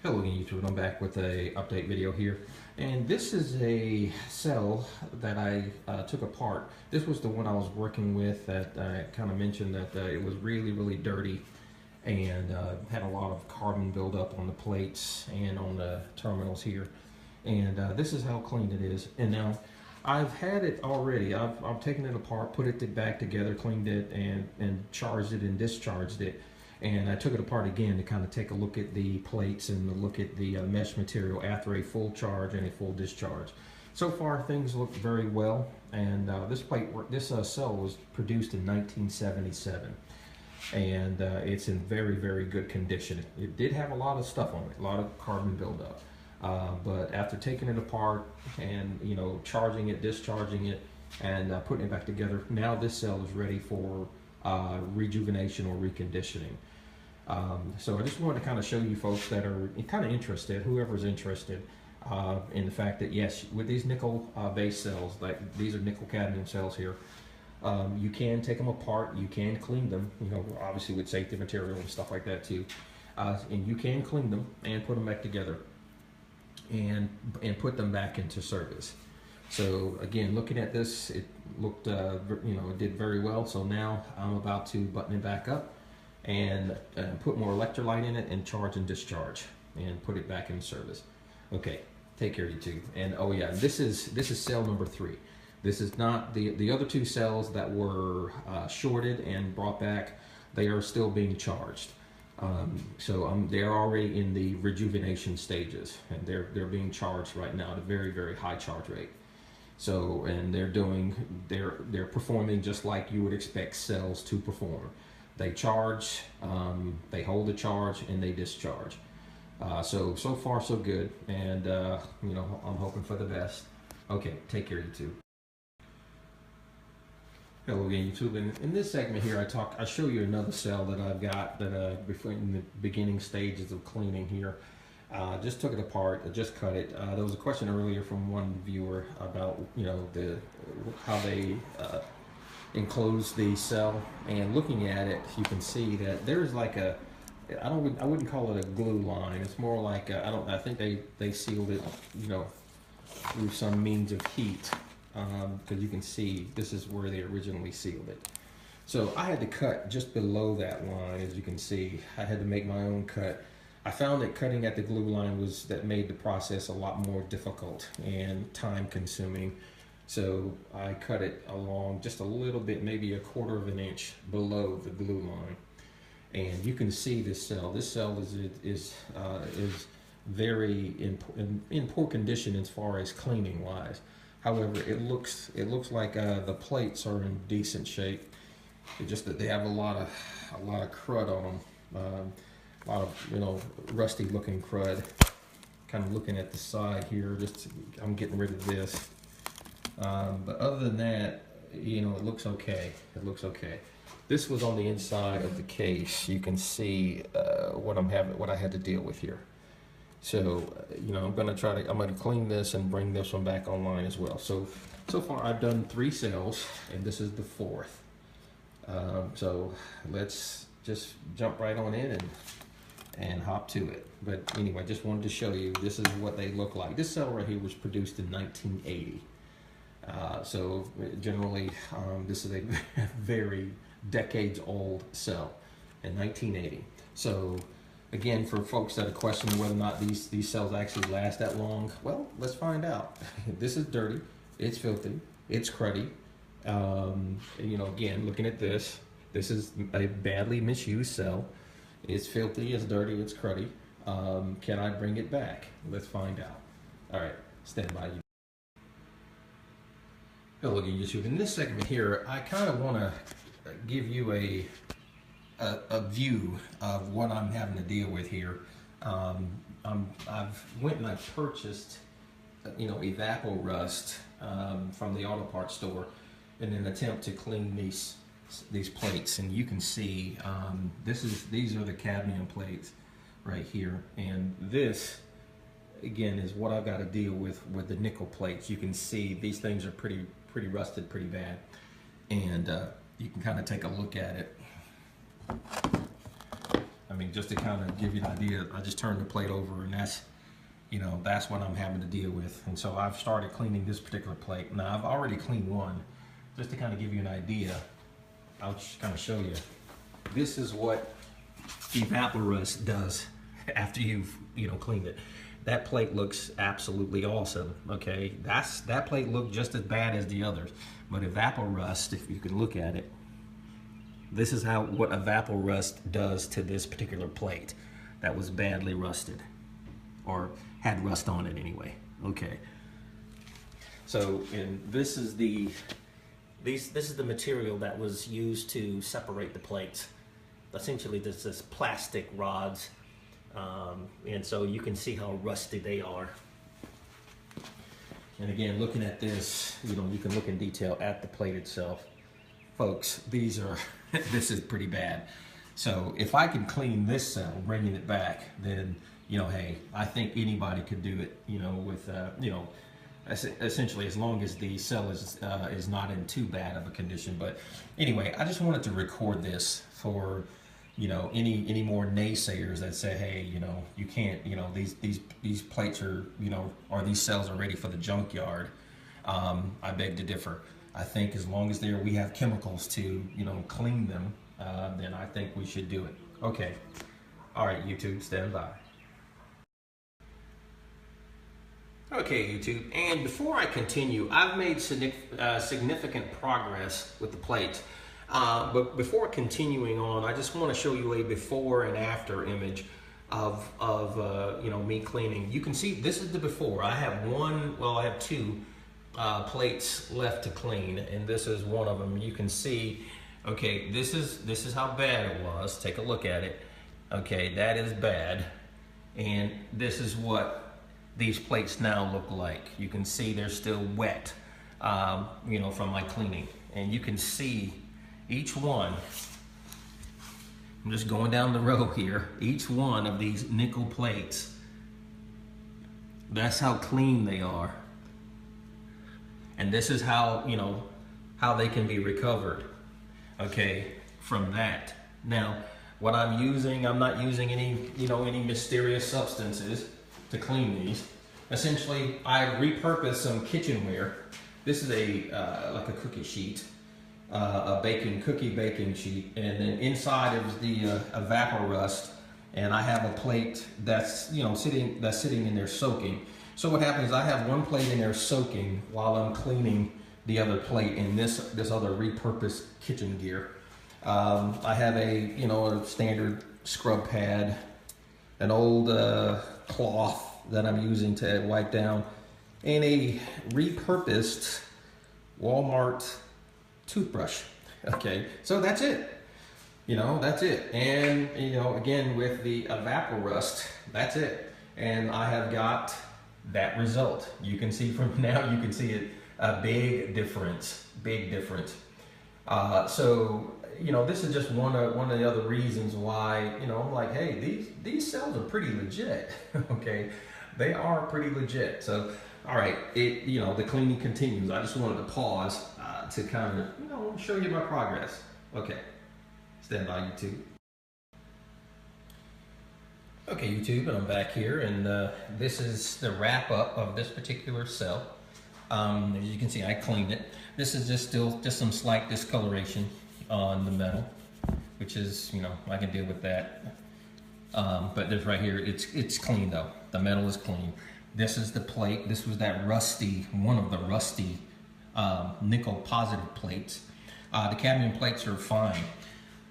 Hello again, YouTube. I'm back with a update video here, and this is a cell that I took apart. This was the one I was working with that I kind of mentioned that it was really dirty and had a lot of carbon buildup on the plates and on the terminals here. And this is how clean it is. And now I've had it already. I've taken it apart, put it back together, cleaned it, and charged it and discharged it. And I took it apart again to kind of take a look at the plates and look at the mesh material after a full charge and a full discharge. So far, things look very well. And this cell was produced in 1977, and it's in very good condition. It did have a lot of stuff on it, a lot of carbon buildup. But after taking it apart and charging it, discharging it, and putting it back together, now this cell is ready for rejuvenation or reconditioning. So I just wanted to kind of show you folks that are kind of interested, whoever's interested, in the fact that yes, with these nickel based cells, like these are nickel cadmium cells here, you can take them apart, you can clean them, obviously with safety material and stuff like that too, and you can clean them and put them back together and put them back into service. So again, looking at this, it looked, it did very well. So now I'm about to button it back up and put more electrolyte in it and charge and discharge and put it back in service. Okay, take care, YouTube. And oh yeah, this is cell number 3. This is not the other 2 cells that were shorted and brought back. They are still being charged. So they're already in the rejuvenation stages, and they're being charged right now at a very high charge rate. So, and they're performing just like you would expect cells to perform. They charge, they hold the charge, and they discharge. So far so good, and I'm hoping for the best. Okay, take care, YouTube. Hello again, YouTube. And in this segment here, I show you another cell that I've got that before in the beginning stages of cleaning here. Just took it apart, just cut it. There was a question earlier from one viewer about how they enclose the cell, and looking at it, you can see that there's like I wouldn't call it a glue line. It's more like I think they sealed it through some means of heat, because you can see this is where they originally sealed it. So I had to cut just below that line. As you can see, I had to make my own cut. I found that cutting at the glue line made the process a lot more difficult and time consuming. So I cut it along just a little bit, maybe 1/4 of an inch below the glue line. And you can see this cell. This cell is very in poor condition as far as cleaning wise. However, it looks like the plates are in decent shape. It's just that they have a lot of crud on them. A lot of rusty looking crud. Kind of looking at the side here, I'm getting rid of this. But other than that, it looks okay. It looks okay. This was on the inside of the case. You can see what I had to deal with here. So I'm gonna clean this and bring this one back online as well. So far I've done 3 cells, and this is the 4th. So let's just jump right on in and hop to it. But anyway, just wanted to show you this is what they look like. This cell right here was produced in 1980. So generally, this is a very decades old cell in 1980. So again, for folks that are questioning whether or not these cells actually last that long, well, let's find out. This is dirty, it's filthy, it's cruddy. Again, looking at this is a badly misused cell. It's filthy, it's dirty, it's cruddy. Can I bring it back? Let's find out. All right, stand by. Hello again, YouTube. In this segment here, I kind of want to give you a view of what I'm having to deal with here. I've went and I've purchased, Evapor Rust from the auto parts store in an attempt to clean these plates, and you can see these are the cadmium plates right here, and this again is what I've got to deal with the nickel plates. You can see these things are pretty rusted, pretty bad, and you can kind of take a look at it. I mean, just to kind of give you an idea, I just turned the plate over, and that's, you know, that's what I'm having to deal with. And so I've started cleaning this particular plate. Now I've already cleaned one, just to kind of give you an idea. I'll just kind of show you. This is what evaporust does after you've, you know, cleaned it. That plate looks absolutely awesome. Okay, that plate looked just as bad as the others, but evaporust, if you can look at it, this is what evaporust does to this particular plate that was badly rusted, or had rust on it anyway. Okay, so and this is the material that was used to separate the plates. Essentially, this is plastic rods, and so you can see how rusty they are. And again, looking at this, you know, you can look in detail at the plate itself. Folks, these are, this is pretty bad. So if I can clean this cell, bringing it back, then, you know, hey, I think anybody could do it, you know, with, you know, essentially as long as the cell is not in too bad of a condition. But anyway, I just wanted to record this for, you know, any more naysayers that say, hey, you know, you can't, you know, these plates are, you know, or these cells are ready for the junkyard. I beg to differ. I think as long as we have chemicals to, you know, clean them, then I think we should do it. Okay. All right, YouTube, stand by. Okay, YouTube, and before I continue, I've made significant progress with the plates. But before continuing on, I just want to show you a before and after image of you know, me cleaning. You can see this is the before. I have two plates left to clean, and this is one of them. You can see, okay, this is how bad it was. Take a look at it. Okay, that is bad, and this is what these plates now look like. You can see they're still wet, you know, from my cleaning, and you can see each one. I'm just going down the row here. Each one of these nickel plates, that's how clean they are. And this is how, you know, how they can be recovered, okay, from that. Now, what I'm not using any, you know, any mysterious substances to clean these. Essentially, I repurposed some kitchenware. This is like a cookie sheet, a cookie baking sheet, and then inside is the evaporust, and I have a plate that's, you know, sitting in there soaking. So what happens is I have one plate in there soaking while I'm cleaning the other plate in this other repurposed kitchen gear. I have you know, a standard scrub pad, an old cloth that I'm using to wipe down, and a repurposed Walmart toothbrush. Okay, so that's it. You know, that's it. And, you know, again, with the evaporust, that's it. And I have got that result. You can see from now, you can see it, a big difference, so, you know, this is just one of the other reasons why, you know, I'm like, hey, these cells are pretty legit. Okay, they are pretty legit. So, all right, you know, the cleaning continues. I just wanted to pause to kind of, you know, show you my progress. Okay, stand by, YouTube. Okay, YouTube, and I'm back here, and this is the wrap up of this particular cell. As you can see, I cleaned it. This is just some slight discoloration on the metal, which is, you know, I can deal with that. But this right here, it's clean though. The metal is clean. This is the plate. This was that rusty, one of the rusty nickel positive plates. The cadmium plates are fine.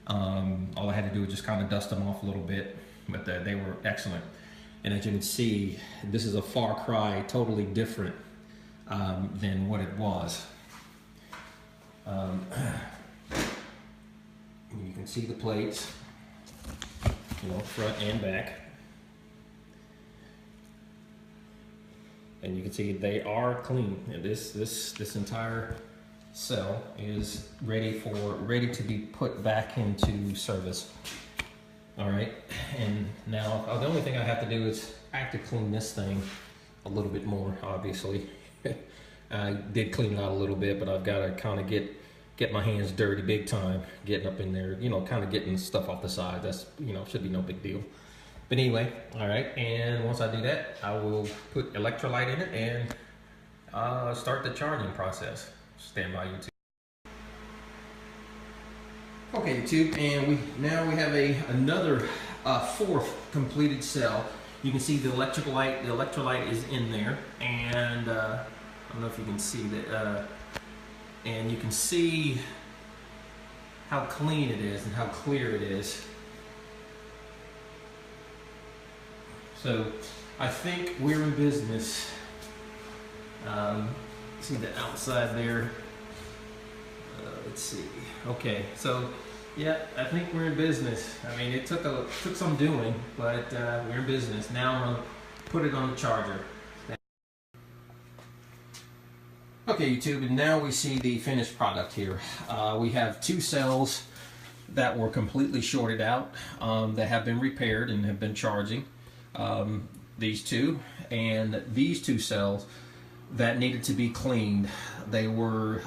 All I had to do was just kind of dust them off a little bit, but they were excellent. And as you can see, this is a far cry, totally different than what it was. You can see the plates, you know, front and back. And you can see they are clean. And this entire cell is ready to be put back into service. All right, and now the only thing I have to do is I have to clean this thing a little bit more, obviously. I did clean it out a little bit, but I've got to kind of get get my hands dirty big time, getting up in there, kind of getting stuff off the side. That's, should be no big deal. But anyway, all right, and once I do that, I will put electrolyte in it and start the charging process. Stand by, YouTube. Okay, YouTube, and now we have another fourth completed cell. You can see the electrolyte is in there, and I don't know if you can see that, and you can see how clean it is and how clear it is. So I think we're in business. See the outside there. Let's see. Okay, so yeah, I think we're in business. I mean, it took some doing, but we're in business. Now I'm gonna put it on the charger. Okay, YouTube, and now we see the finished product here. We have two cells that were completely shorted out, that have been repaired and have been charging. These two, and these two cells that needed to be cleaned. They were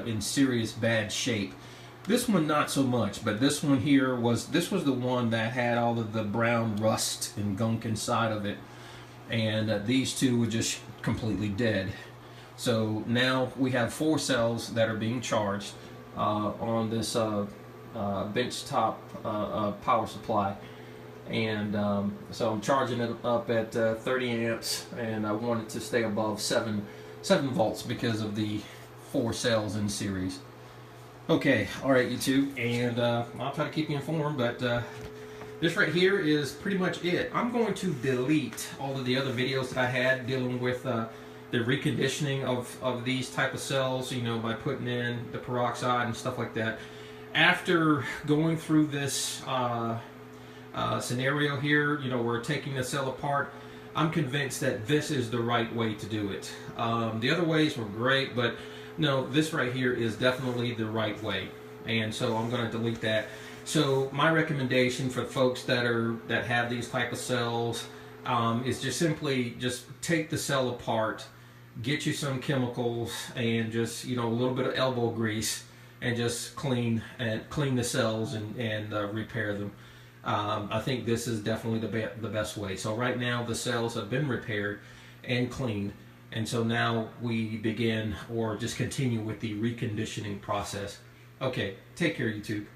in serious bad shape. This one not so much, but this one here was the one that had all of the brown rust and gunk inside of it, and these two were just completely dead. So now we have 4 cells that are being charged on this bench top power supply, and so I'm charging it up at 30 amps, and I want it to stay above 7 volts because of the 4 cells in series. Okay, alright, YouTube, and I'll try to keep you informed, but this right here is pretty much it. I'm going to delete all of the other videos that I had dealing with the reconditioning of these type of cells, by putting in the peroxide and stuff like that. After going through this scenario here, we're taking the cell apart, I'm convinced that this is the right way to do it. The other ways were great, but no, this right here is definitely the right way, and so I'm going to delete that. So my recommendation for folks that have these type of cells is just simply take the cell apart, get you some chemicals, and just a little bit of elbow grease, and just clean the cells and repair them. I think this is definitely the best way. So right now the cells have been repaired and cleaned, and so now we begin or just continue with the reconditioning process. Okay, take care, YouTube.